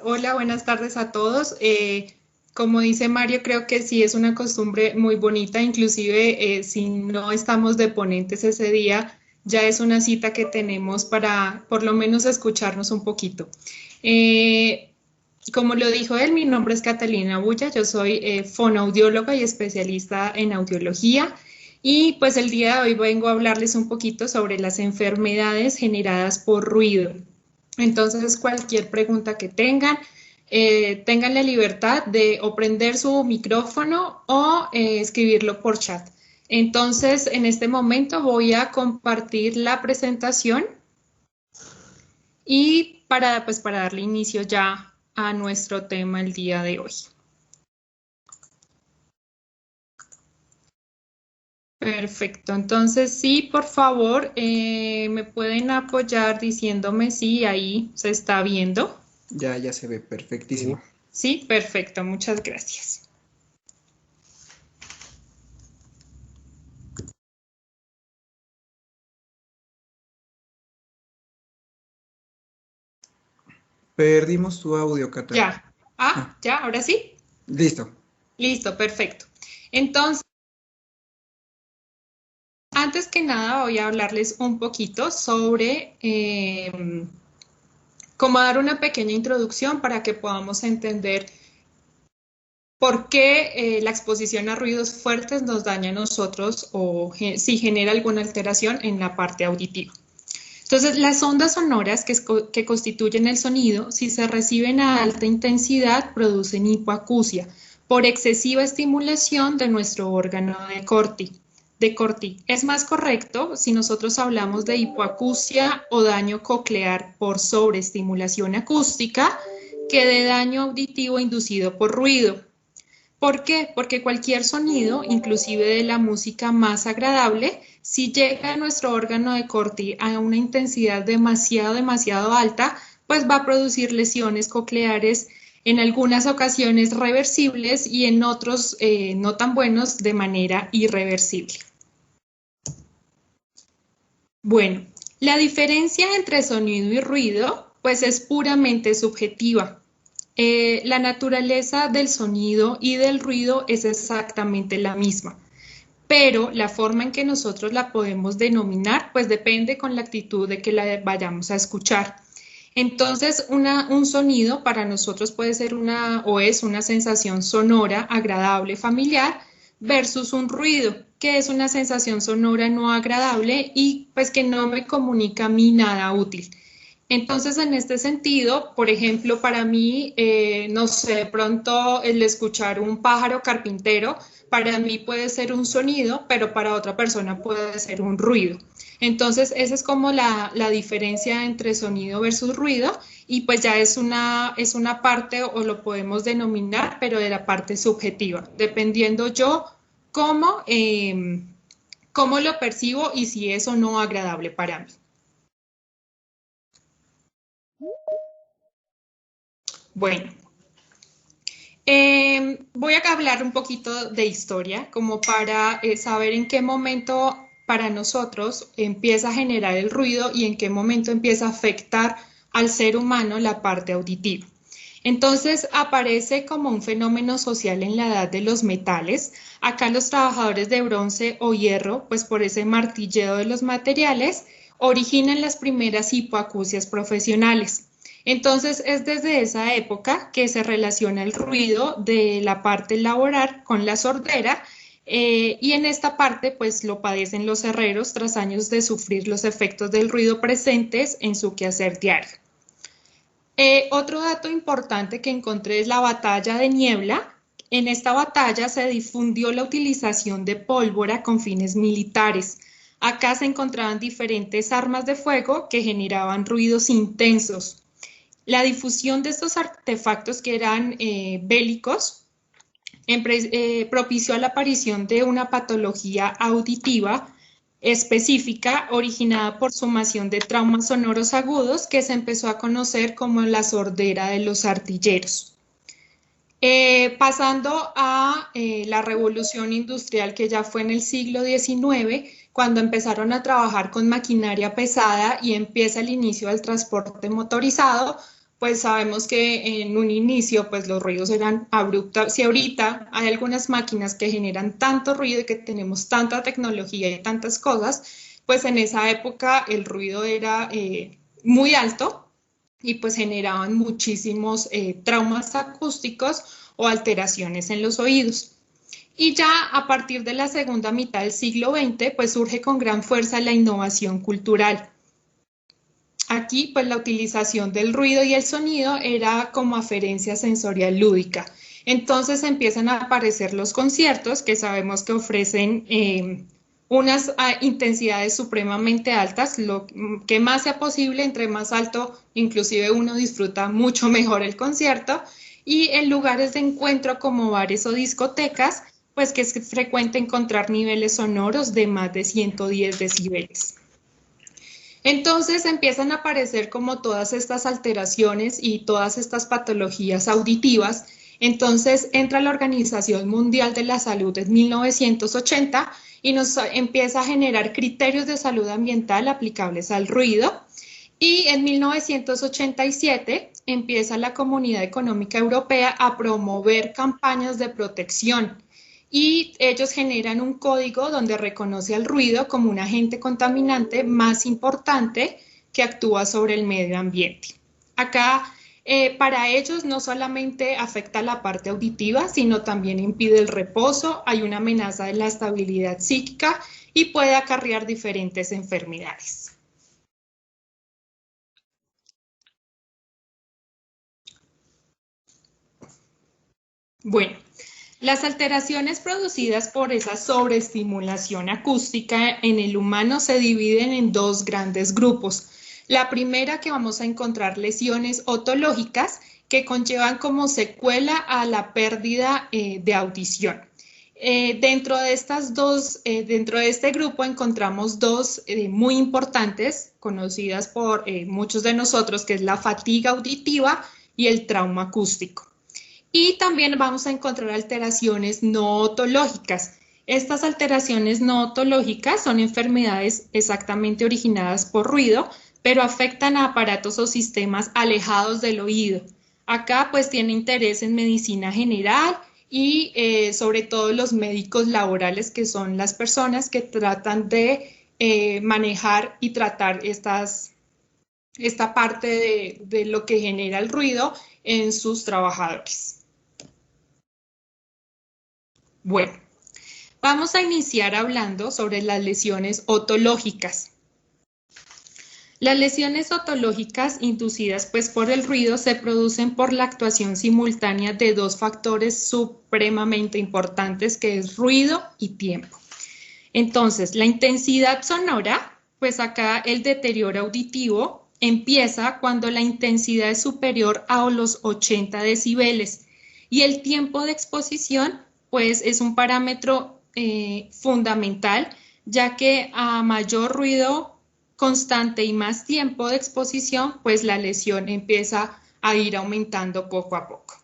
Hola, buenas tardes a todos. Como dice Mario, creo que sí es una costumbre muy bonita, inclusive si no estamos de ponentes ese día, ya es una cita que tenemos para por lo menos escucharnos un poquito. Eh, Como lo dijo él, mi nombre es Catalina Bulla, yo soy fonoaudióloga y especialista en audiología. Y pues el día de hoy vengo a hablarles un poquito sobre las enfermedades generadas por ruido. Entonces, cualquier pregunta que tengan, tengan la libertad de o prender su micrófono o escribirlo por chat. Entonces, en este momento voy a compartir la presentación y para darle inicio ya a nuestro tema el día de hoy. Perfecto, entonces sí, por favor, me pueden apoyar diciéndome si ahí se está viendo. Ya se ve perfectísimo. Sí, perfecto, muchas gracias. Perdimos tu audio, Cata. Ya. Ah, Ah, ya, ahora sí. listo. Listo, perfecto. Entonces, antes que nada voy a hablarles un poquito sobre cómo dar una pequeña introducción para que podamos entender por qué la exposición a ruidos fuertes nos daña a nosotros o si genera alguna alteración en la parte auditiva. Entonces, las ondas sonoras que constituyen el sonido, si se reciben a alta intensidad, producen hipoacusia por excesiva estimulación de nuestro órgano de Corti. Es más correcto si nosotros hablamos de hipoacusia o daño coclear por sobreestimulación acústica que de daño auditivo inducido por ruido. ¿Por qué? Porque cualquier sonido, inclusive de la música más agradable, si llega a nuestro órgano de Corti a una intensidad demasiado alta, pues va a producir lesiones cocleares en algunas ocasiones reversibles y en otros no tan buenos de manera irreversible. Bueno, la diferencia entre sonido y ruido pues es puramente subjetiva. La naturaleza del sonido y del ruido es exactamente la misma, pero la forma en que nosotros la podemos denominar pues depende con la actitud de que la vayamos a escuchar. Entonces, un sonido para nosotros puede ser una o es una sensación sonora, agradable, familiar, versus un ruido, que es una sensación sonora no agradable y pues que no me comunica a mí nada útil. Entonces, en este sentido, por ejemplo, para mí, no sé, de pronto el escuchar un pájaro carpintero, para mí puede ser un sonido, pero para otra persona puede ser un ruido. Entonces, esa es como la diferencia entre sonido versus ruido y pues ya es una parte o lo podemos denominar, pero de la parte subjetiva, dependiendo yo cómo, cómo lo percibo y si es o no agradable para mí. Bueno, voy a hablar un poquito de historia, como para saber en qué momento para nosotros empieza a generar el ruido y en qué momento empieza a afectar al ser humano la parte auditiva. Entonces aparece como un fenómeno social en la edad de los metales. Acá los trabajadores de bronce o hierro, pues por ese martilleo de los materiales, originan las primeras hipoacusias profesionales. Entonces es desde esa época que se relaciona el ruido de la parte laboral con la sordera y en esta parte pues lo padecen los herreros tras años de sufrir los efectos del ruido presentes en su quehacer diario. Otro dato importante que encontré es la batalla de Niebla. En esta batalla se difundió la utilización de pólvora con fines militares. Acá se encontraban diferentes armas de fuego que generaban ruidos intensos. La difusión de estos artefactos que eran bélicos propició la aparición de una patología auditiva específica originada por sumación de traumas sonoros agudos que se empezó a conocer como la sordera de los artilleros. Pasando a la revolución industrial que ya fue en el siglo XIX, cuando empezaron a trabajar con maquinaria pesada y empieza el inicio del transporte motorizado, pues sabemos que en un inicio pues los ruidos eran abruptos. Si ahorita hay algunas máquinas que generan tanto ruido y que tenemos tanta tecnología y tantas cosas, pues en esa época el ruido era muy alto y pues generaban muchísimos traumas acústicos o alteraciones en los oídos. Y ya a partir de la segunda mitad del siglo XX, pues surge con gran fuerza la innovación cultural. Aquí, pues la utilización del ruido y el sonido era como aferencia sensorial lúdica. Entonces empiezan a aparecer los conciertos que sabemos que ofrecen unas intensidades supremamente altas, lo que más sea posible, entre más alto, inclusive uno disfruta mucho mejor el concierto, y en lugares de encuentro como bares o discotecas, pues que es frecuente encontrar niveles sonoros de más de 110 decibeles. Entonces empiezan a aparecer como todas estas alteraciones y todas estas patologías auditivas. Entonces entra la Organización Mundial de la Salud en 1980 y nos empieza a generar criterios de salud ambiental aplicables al ruido. Y en 1987 empieza la Comunidad Económica Europea a promover campañas de protección y ellos generan un código donde reconoce al ruido como un agente contaminante más importante que actúa sobre el medio ambiente. Acá, para ellos no solamente afecta la parte auditiva, sino también impide el reposo, hay una amenaza de la estabilidad psíquica y puede acarrear diferentes enfermedades. Bueno, las alteraciones producidas por esa sobreestimulación acústica en el humano se dividen en dos grandes grupos. La primera, que vamos a encontrar lesiones otológicas que conllevan como secuela a la pérdida de audición. Dentro de este grupo encontramos dos muy importantes, conocidas por muchos de nosotros, que es la fatiga auditiva y el trauma acústico. Y también vamos a encontrar alteraciones no otológicas. Estas alteraciones no otológicas son enfermedades exactamente originadas por ruido, pero afectan a aparatos o sistemas alejados del oído. Acá pues tiene interés en medicina general y sobre todo los médicos laborales, que son las personas que tratan de manejar y tratar esta parte de lo que genera el ruido en sus trabajadores. Bueno, vamos a iniciar hablando sobre las lesiones otológicas. Las lesiones otológicas inducidas pues por el ruido se producen por la actuación simultánea de dos factores supremamente importantes, que es ruido y tiempo. Entonces, la intensidad sonora, pues acá el deterioro auditivo empieza cuando la intensidad es superior a los 80 decibeles y el tiempo de exposición pues es un parámetro fundamental, ya que a mayor ruido constante y más tiempo de exposición, pues la lesión empieza a ir aumentando poco a poco.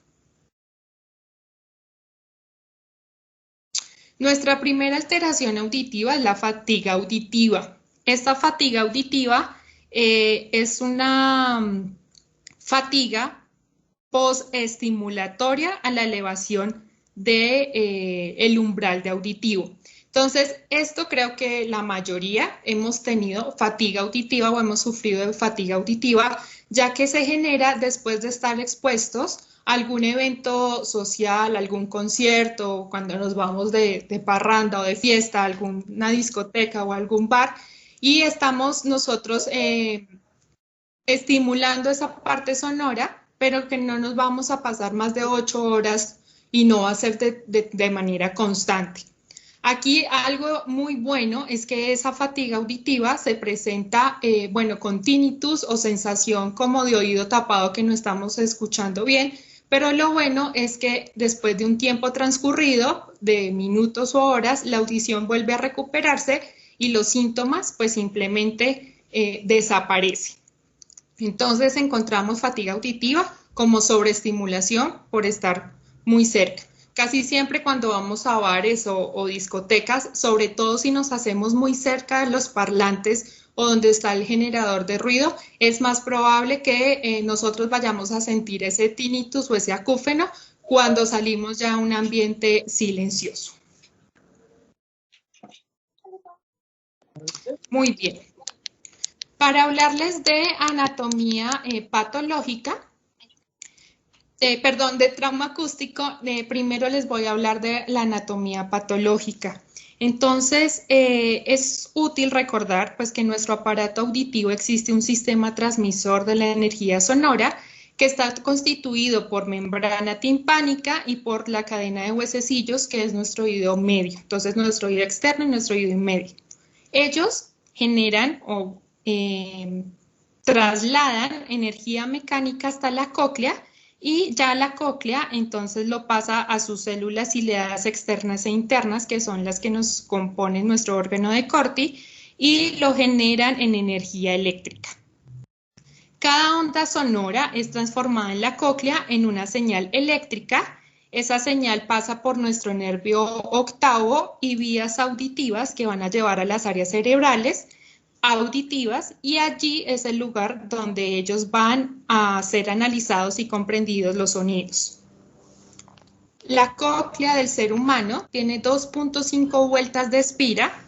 Nuestra primera alteración auditiva es la fatiga auditiva. Esta fatiga auditiva es una fatiga posestimulatoria a la elevación del umbral de auditivo. Entonces, esto creo que la mayoría hemos tenido fatiga auditiva o hemos sufrido de fatiga auditiva, ya que se genera después de estar expuestos a algún evento social, algún concierto, cuando nos vamos de parranda o de fiesta, a alguna discoteca o algún bar, y estamos nosotros estimulando esa parte sonora, pero que no nos vamos a pasar más de 8 horas y no va a ser de manera constante. Aquí algo muy bueno es que esa fatiga auditiva se presenta, con tinnitus o sensación como de oído tapado, que no estamos escuchando bien, pero lo bueno es que después de un tiempo transcurrido, de minutos o horas, la audición vuelve a recuperarse y los síntomas pues simplemente desaparecen. Entonces encontramos fatiga auditiva como sobreestimulación por estar muy cerca. Casi siempre cuando vamos a bares o discotecas, sobre todo si nos hacemos muy cerca de los parlantes o donde está el generador de ruido, es más probable que nosotros vayamos a sentir ese tinnitus o ese acúfeno cuando salimos ya a un ambiente silencioso. Muy bien. Para hablarles de anatomía patológica, de trauma acústico, primero les voy a hablar de la anatomía patológica. Entonces, es útil recordar pues, que en nuestro aparato auditivo existe un sistema transmisor de la energía sonora que está constituido por membrana timpánica y por la cadena de huesecillos, que es nuestro oído medio. Entonces, nuestro oído externo y nuestro oído medio. Ellos generan o trasladan energía mecánica hasta la cóclea, y ya la cóclea entonces lo pasa a sus células ciliadas externas e internas, que son las que nos componen nuestro órgano de Corti, y lo generan en energía eléctrica. Cada onda sonora es transformada en la cóclea en una señal eléctrica. Esa señal pasa por nuestro nervio octavo y vías auditivas que van a llevar a las áreas cerebrales auditivas, y allí es el lugar donde ellos van a ser analizados y comprendidos los sonidos. La cóclea del ser humano tiene 2.5 vueltas de espira,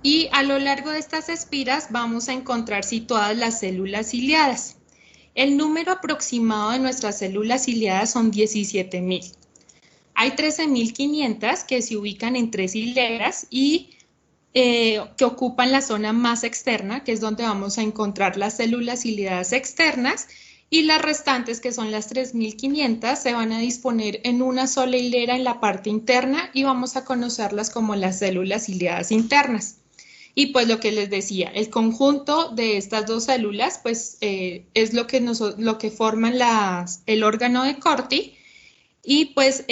y a lo largo de estas espiras vamos a encontrar situadas las células ciliadas. El número aproximado de nuestras células ciliadas son 17.000. Hay 13.500 que se ubican en 3 hileras y que ocupan la zona más externa, que es donde vamos a encontrar las células ciliadas externas, y las restantes, que son las 3.500, se van a disponer en una sola hilera en la parte interna y vamos a conocerlas como las células ciliadas internas. Y pues lo que les decía, el conjunto de estas dos células pues es lo que forman el órgano de Corti, y pues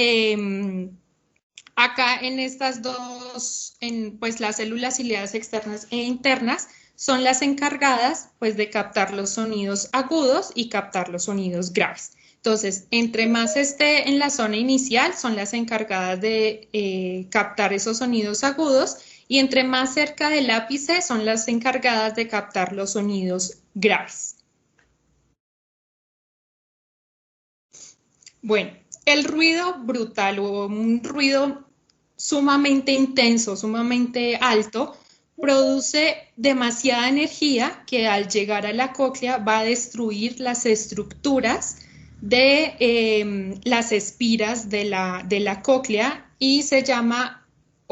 acá en estas dos, pues las células ciliadas externas e internas son las encargadas pues de captar los sonidos agudos y captar los sonidos graves. Entonces, entre más esté en la zona inicial, son las encargadas de captar esos sonidos agudos, y entre más cerca del ápice son las encargadas de captar los sonidos graves. Bueno, el ruido brutal o un ruido sumamente intenso, sumamente alto, produce demasiada energía que al llegar a la cóclea va a destruir las estructuras de las espiras de la cóclea, y se llama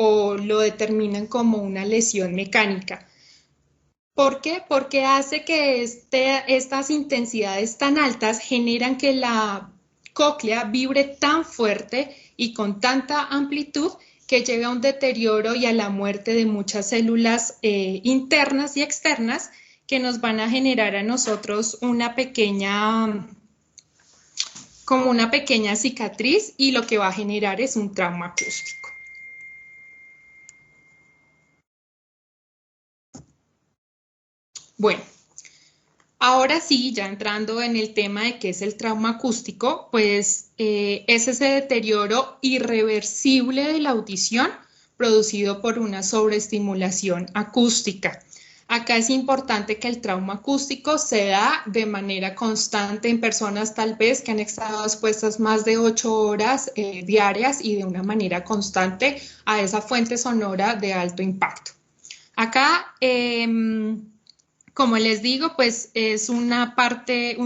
o lo determinan como una lesión mecánica. ¿Por qué? Porque hace que estas intensidades tan altas generan que la cóclea vibre tan fuerte y con tanta amplitud que lleve a un deterioro y a la muerte de muchas células internas y externas, que nos van a generar a nosotros como una pequeña cicatriz, y lo que va a generar es un trauma acústico. Bueno, ahora sí, ya entrando en el tema de qué es el trauma acústico, pues es ese deterioro irreversible de la audición producido por una sobreestimulación acústica. Acá es importante que el trauma acústico se da de manera constante en personas tal vez que han estado expuestas más de 8 horas diarias y de una manera constante a esa fuente sonora de alto impacto. Acá como les digo, pues es un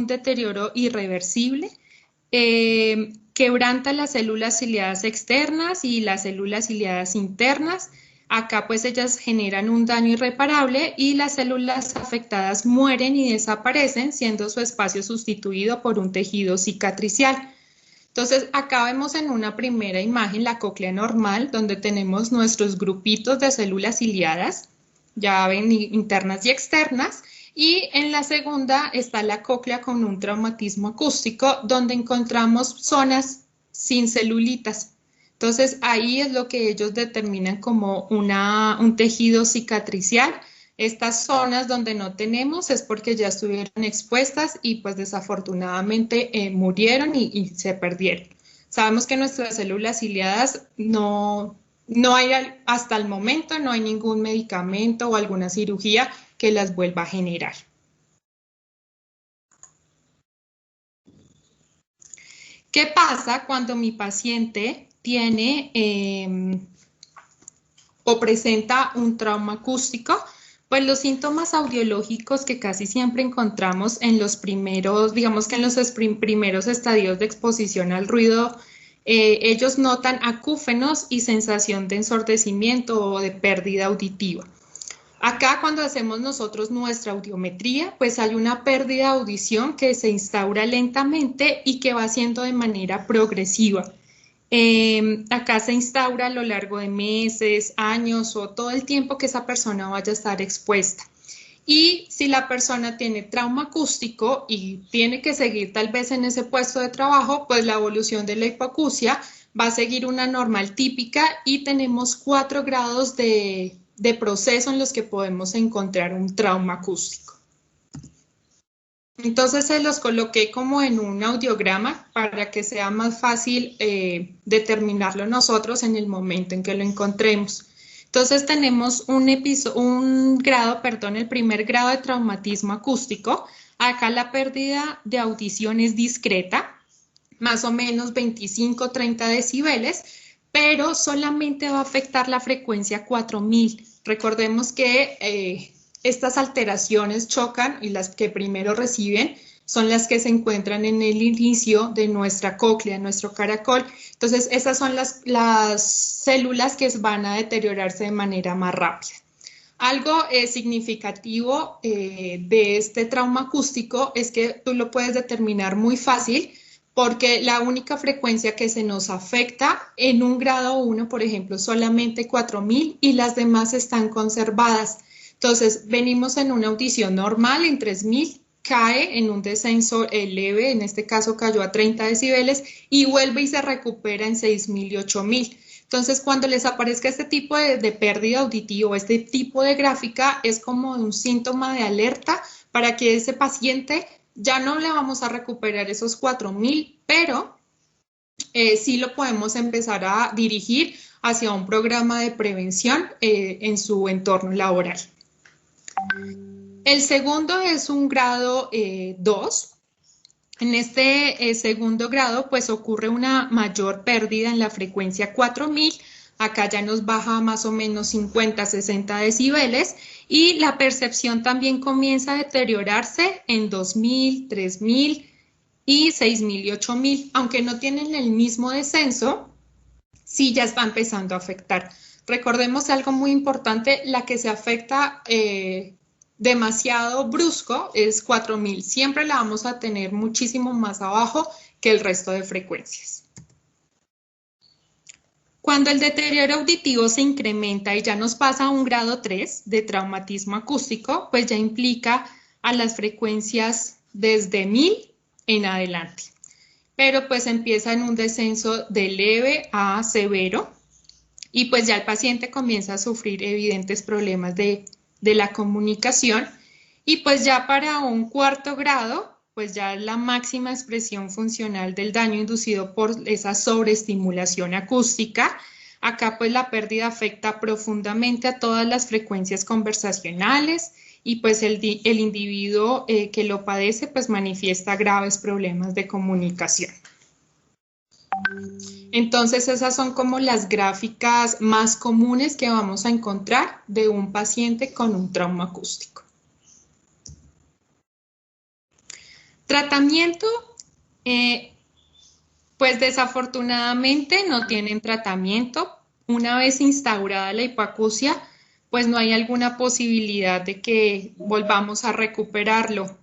deterioro irreversible, quebranta las células ciliadas externas y las células ciliadas internas. Acá pues ellas generan un daño irreparable y las células afectadas mueren y desaparecen, siendo su espacio sustituido por un tejido cicatricial. Entonces acá vemos en una primera imagen la cóclea normal, donde tenemos nuestros grupitos de células ciliadas, ya ven, internas y externas, y en la segunda está la cóclea con un traumatismo acústico, donde encontramos zonas sin celulitas. Entonces ahí es lo que ellos determinan como un tejido cicatricial. Estas zonas donde no tenemos es porque ya estuvieron expuestas y pues desafortunadamente murieron y se perdieron. Sabemos que nuestras células ciliadas no hay, hasta el momento, no hay ningún medicamento o alguna cirugía que las vuelva a generar. ¿Qué pasa cuando mi paciente tiene o presenta un trauma acústico? Pues los síntomas audiológicos que casi siempre encontramos en los primeros, digamos que en los primeros estadios de exposición al ruido, ellos notan acúfenos y sensación de ensordecimiento o de pérdida auditiva. Acá cuando hacemos nosotros nuestra audiometría, pues hay una pérdida de audición que se instaura lentamente y que va siendo de manera progresiva. Acá se instaura a lo largo de meses, años o todo el tiempo que esa persona vaya a estar expuesta. Y si la persona tiene trauma acústico y tiene que seguir tal vez en ese puesto de trabajo, pues la evolución de la hipoacusia va a seguir una normal típica y tenemos 4 grados de proceso en los que podemos encontrar un trauma acústico. Entonces se los coloqué como en un audiograma para que sea más fácil determinarlo nosotros en el momento en que lo encontremos. Entonces tenemos el primer grado de traumatismo acústico. Acá la pérdida de audición es discreta, más o menos 25-30 decibeles, pero solamente va a afectar la frecuencia 4000. Recordemos que estas alteraciones chocan y las que primero reciben son las que se encuentran en el inicio de nuestra cóclea, nuestro caracol. Entonces, esas son las células que van a deteriorarse de manera más rápida. Algo significativo de este trauma acústico es que tú lo puedes determinar muy fácil porque la única frecuencia que se nos afecta en un grado 1, por ejemplo, solamente 4000 y las demás están conservadas. Entonces, venimos en una audición normal en 3000, cae en un descenso leve, en este caso cayó a 30 decibeles y vuelve y se recupera en 6000 y 8000. Entonces, cuando les aparezca este tipo de pérdida auditiva, este tipo de gráfica, es como un síntoma de alerta para que ese paciente ya no le vamos a recuperar esos 4000, pero sí lo podemos empezar a dirigir hacia un programa de prevención en su entorno laboral. El segundo es un grado 2. En este segundo grado, pues ocurre una mayor pérdida en la frecuencia 4000. Acá ya nos baja más o menos 50-60 decibeles y la percepción también comienza a deteriorarse en 2000, 3000 y 6000 y 8000. Aunque no tienen el mismo descenso, sí ya está empezando a afectar. Recordemos algo muy importante, la que se afecta demasiado brusco es 4000. Siempre la vamos a tener muchísimo más abajo que el resto de frecuencias. Cuando el deterioro auditivo se incrementa y ya nos pasa a un grado 3 de traumatismo acústico, pues ya implica a las frecuencias desde 1000 en adelante. Pero pues empieza en un descenso de leve a severo y pues ya el paciente comienza a sufrir evidentes problemas de la comunicación y pues ya para un 4º grado, pues ya la máxima expresión funcional del daño inducido por esa sobreestimulación acústica. Acá pues la pérdida afecta profundamente a todas las frecuencias conversacionales y pues el individuo que lo padece pues manifiesta graves problemas de comunicación. Entonces esas son como las gráficas más comunes que vamos a encontrar de un paciente con un trauma acústico. Tratamiento, pues desafortunadamente no tienen tratamiento. Una vez instaurada la hipoacusia, pues no hay alguna posibilidad de que volvamos a recuperarlo.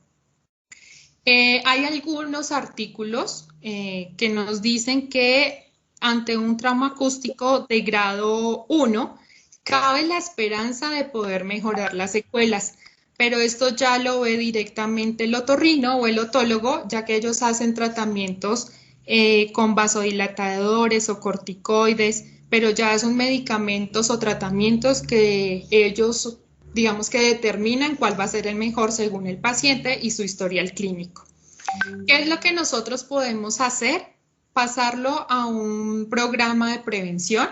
Hay algunos artículos que nos dicen que ante un trauma acústico de grado 1, cabe la esperanza de poder mejorar las secuelas, pero esto ya lo ve directamente el otorrino o el otólogo, ya que ellos hacen tratamientos con vasodilatadores o corticoides, pero ya son medicamentos o tratamientos que ellos, digamos que determinan cuál va a ser el mejor según el paciente y su historial clínico. ¿Qué es lo que nosotros podemos hacer pasarlo a un programa de prevención.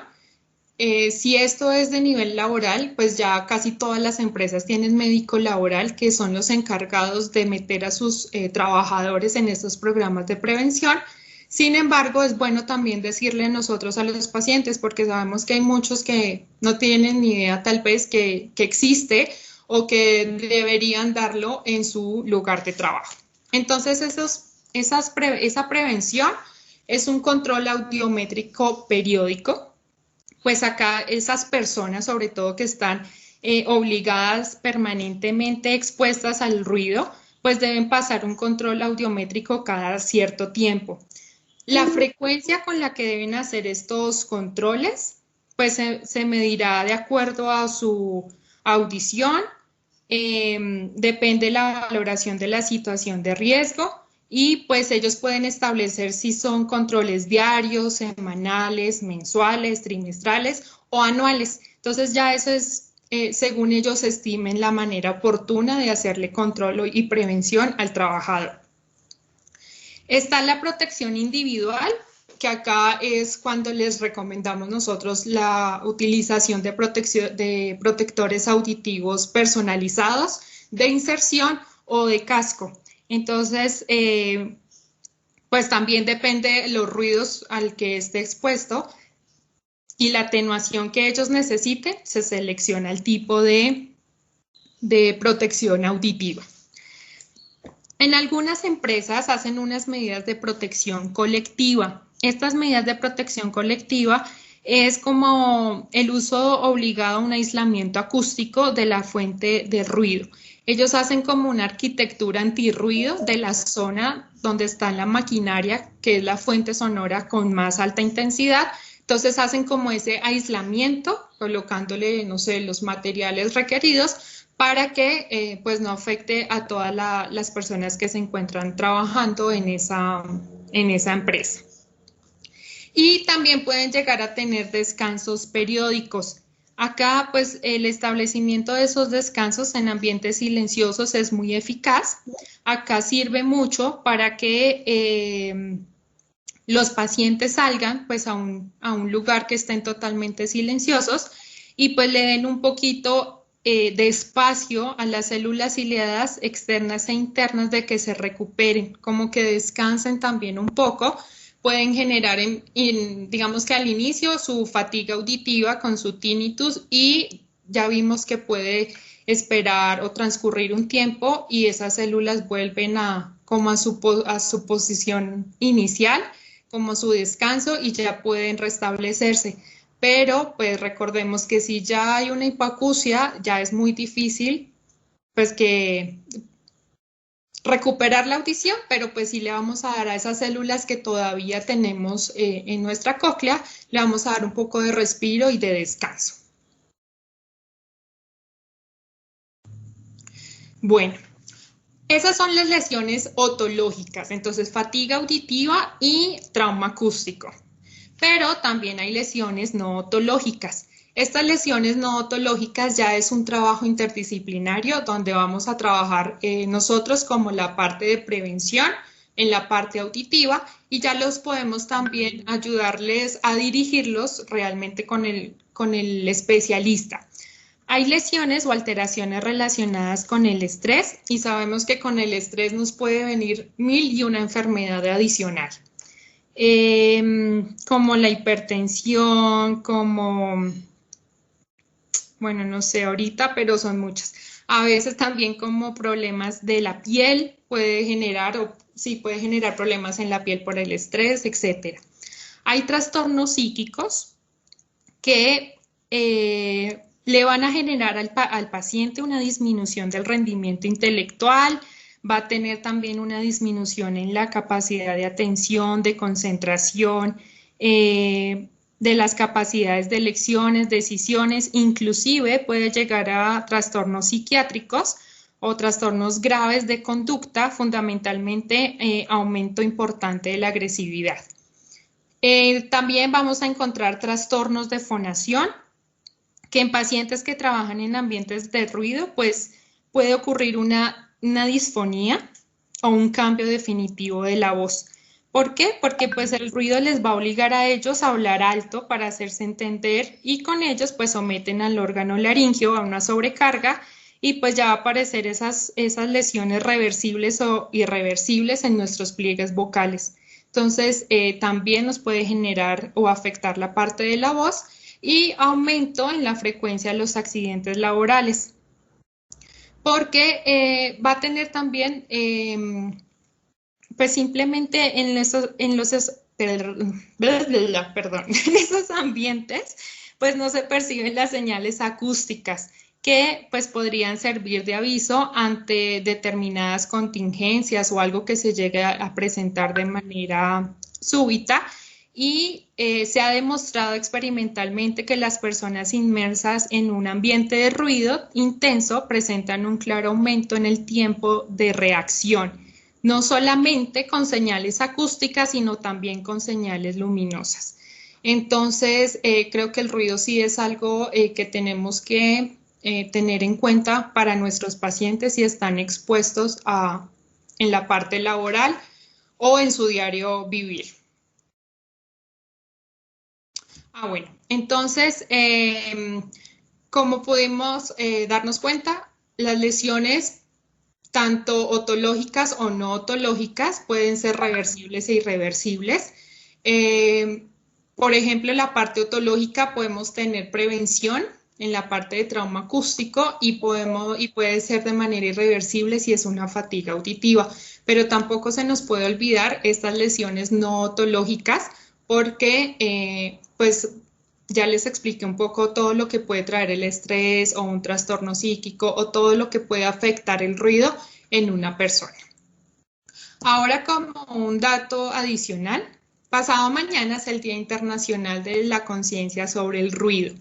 Si esto es de nivel laboral, pues ya casi todas las empresas tienen médico laboral, que son los encargados de meter a sus trabajadores en estos programas de prevención. Sin embargo, es bueno también decirle nosotros a los pacientes, porque sabemos que hay muchos que no tienen ni idea tal vez que existe o que deberían darlo en su lugar de trabajo. Entonces, esa prevención es un control audiométrico periódico. Pues acá esas personas, sobre todo que están obligadas permanentemente expuestas al ruido, pues deben pasar un control audiométrico cada cierto tiempo. La frecuencia con la que deben hacer estos controles, pues se medirá de acuerdo a su audición, depende la valoración de la situación de riesgo y pues ellos pueden establecer si son controles diarios, semanales, mensuales, trimestrales o anuales. Entonces ya eso es según ellos estimen la manera oportuna de hacerle control y prevención al trabajador. Está la protección individual, que acá es cuando les recomendamos nosotros la utilización de protectores auditivos personalizados, de inserción o de casco. Entonces, pues también depende de los ruidos al que esté expuesto y la atenuación que ellos necesiten, se selecciona el tipo de protección auditiva. En algunas empresas hacen unas medidas de protección colectiva. Estas medidas de protección colectiva es como el uso obligado a un aislamiento acústico de la fuente de ruido. Ellos hacen como una arquitectura antirruido de la zona donde está la maquinaria, que es la fuente sonora con más alta intensidad. Entonces hacen como ese aislamiento, colocándole, no sé, los materiales requeridos para que pues no afecte a todas las personas que se encuentran trabajando en esa empresa. Y también pueden llegar a tener descansos periódicos. Acá, pues, el establecimiento de esos descansos en ambientes silenciosos es muy eficaz. Acá sirve mucho para que los pacientes salgan, pues, a un lugar que estén totalmente silenciosos y, pues, le den un poquito de espacio a las células ciliadas externas e internas de que se recuperen, como que descansen también un poco. Pueden generar, digamos que al inicio, su fatiga auditiva con su tinnitus y ya vimos que puede esperar o transcurrir un tiempo y esas células vuelven como a su posición inicial, como su descanso y ya pueden restablecerse. Pero pues recordemos que si ya hay una hipoacusia, ya es muy difícil pues que recuperar la audición, pero pues sí le vamos a dar a esas células que todavía tenemos en nuestra cóclea, le vamos a dar un poco de respiro y de descanso. Bueno, esas son las lesiones otológicas, entonces fatiga auditiva y trauma acústico. Pero también hay lesiones no otológicas. Estas lesiones no otológicas ya es un trabajo interdisciplinario donde vamos a trabajar nosotros como la parte de prevención en la parte auditiva y ya los podemos también ayudarles a dirigirlos realmente con el especialista. Hay lesiones o alteraciones relacionadas con el estrés y sabemos que con el estrés nos puede venir 1001 enfermedad adicional. Como la hipertensión, como, bueno, no sé ahorita, pero son muchas. A veces también como problemas de la piel puede generar, o sí puede generar problemas en la piel por el estrés, etc. Hay trastornos psíquicos que le van a generar al paciente una disminución del rendimiento intelectual, va a tener también una disminución en la capacidad de atención, de concentración, de las capacidades de elecciones, decisiones, inclusive puede llegar a trastornos psiquiátricos o trastornos graves de conducta, fundamentalmente aumento importante de la agresividad. También vamos a encontrar trastornos de fonación, que en pacientes que trabajan en ambientes de ruido, pues puede ocurrir una disfonía o un cambio definitivo de la voz. ¿Por qué? Porque pues el ruido les va a obligar a ellos a hablar alto para hacerse entender y con ellos pues someten al órgano laringio a una sobrecarga y pues ya va a aparecer esas lesiones reversibles o irreversibles en nuestros pliegues vocales. Entonces también nos puede generar o afectar la parte de la voz y aumento en la frecuencia de los accidentes laborales porque va a tener también pues simplemente perdón, en esos ambientes, pues no se perciben las señales acústicas que pues podrían servir de aviso ante determinadas contingencias o algo que se llegue a presentar de manera súbita y se ha demostrado experimentalmente que las personas inmersas en un ambiente de ruido intenso presentan un claro aumento en el tiempo de reacción no solamente con señales acústicas, sino también con señales luminosas. Entonces, creo que el ruido sí es algo que tenemos que tener en cuenta para nuestros pacientes si están expuestos en la parte laboral o en su diario vivir. Bueno, entonces, como podemos darnos cuenta, las lesiones tanto otológicas o no otológicas, pueden ser reversibles e irreversibles. Por ejemplo, en la parte otológica podemos tener prevención en la parte de trauma acústico y puede ser de manera irreversible si es una fatiga auditiva, pero tampoco se nos puede olvidar estas lesiones no otológicas porque pues ya les expliqué un poco todo lo que puede traer el estrés o un trastorno psíquico o todo lo que puede afectar el ruido en una persona. Ahora, como un dato adicional, pasado mañana es el Día Internacional de la Conciencia sobre el Ruido.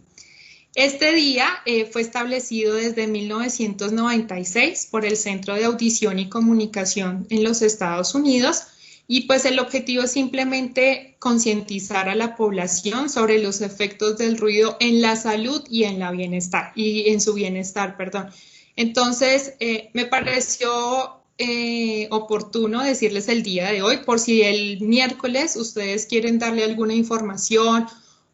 Este día fue establecido desde 1996 por el Centro de Audición y Comunicación en los Estados Unidos y pues el objetivo es simplemente concientizar a la población sobre los efectos del ruido en la salud y en la bienestar, y en su bienestar, perdón. Entonces, me pareció oportuno decirles el día de hoy, por si el miércoles ustedes quieren darle alguna información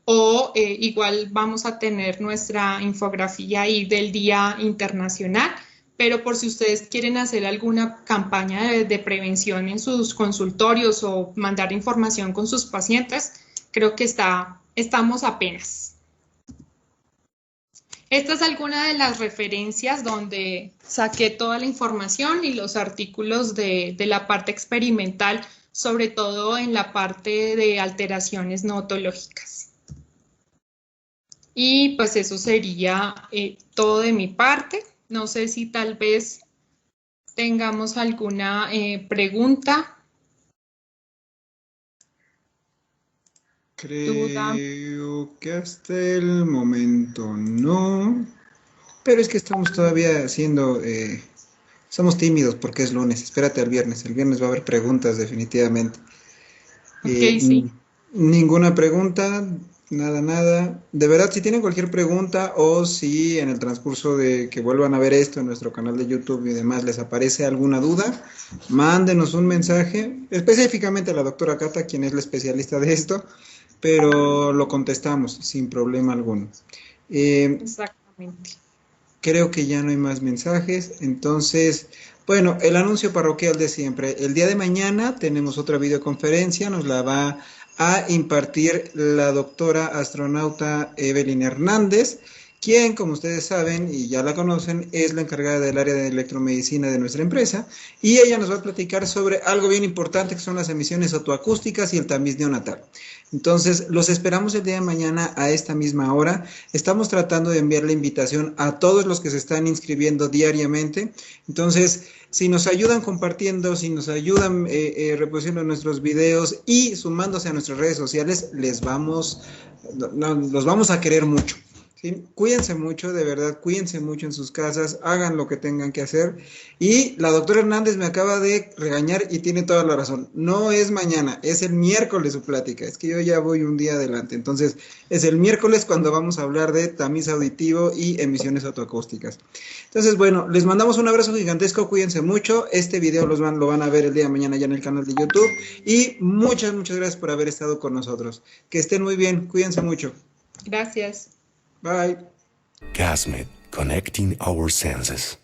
o igual vamos a tener nuestra infografía ahí del Día Internacional, pero por si ustedes quieren hacer alguna campaña de prevención en sus consultorios o mandar información con sus pacientes, creo que estamos apenas. Esta es alguna de las referencias donde saqué toda la información y los artículos de la parte experimental, sobre todo en la parte de alteraciones no otológicas. Y pues eso sería todo de mi parte. No sé si tal vez tengamos alguna pregunta. Creo que hasta el momento no, pero es que estamos todavía somos tímidos porque es lunes, espérate al viernes, el viernes va a haber preguntas definitivamente. Ok, sí. Ninguna pregunta, nada. De verdad, si tienen cualquier pregunta o si en el transcurso de que vuelvan a ver esto en nuestro canal de YouTube y demás les aparece alguna duda, mándenos un mensaje, específicamente a la doctora Cata, quien es la especialista de esto, pero lo contestamos sin problema alguno. Exactamente. Creo que ya no hay más mensajes, entonces, bueno, el anuncio parroquial de siempre. El día de mañana tenemos otra videoconferencia, nos la va a impartir la doctora astronauta Evelyn Hernández, quien, como ustedes saben y ya la conocen, es la encargada del área de electromedicina de nuestra empresa, y ella nos va a platicar sobre algo bien importante que son las emisiones autoacústicas y el tamiz neonatal. Entonces, los esperamos el día de mañana a esta misma hora. Estamos tratando de enviar la invitación a todos los que se están inscribiendo diariamente. Entonces, si nos ayudan compartiendo, si nos ayudan reproduciendo nuestros videos y sumándose a nuestras redes sociales, los vamos a querer mucho. ¿sí? Cuídense mucho, de verdad, cuídense mucho en sus casas, hagan lo que tengan que hacer. Y la doctora Hernández me acaba de regañar y tiene toda la razón. No es mañana, es el miércoles su plática. Es que yo ya voy un día adelante. Entonces, es el miércoles cuando vamos a hablar de tamiz auditivo y emisiones autoacústicas. Entonces, bueno, les mandamos un abrazo gigantesco, cuídense mucho. Este video lo van a ver el día de mañana ya en el canal de YouTube. Y muchas, muchas gracias por haber estado con nosotros. Que estén muy bien, cuídense mucho. Gracias. Bye. Gasmet, connecting our senses.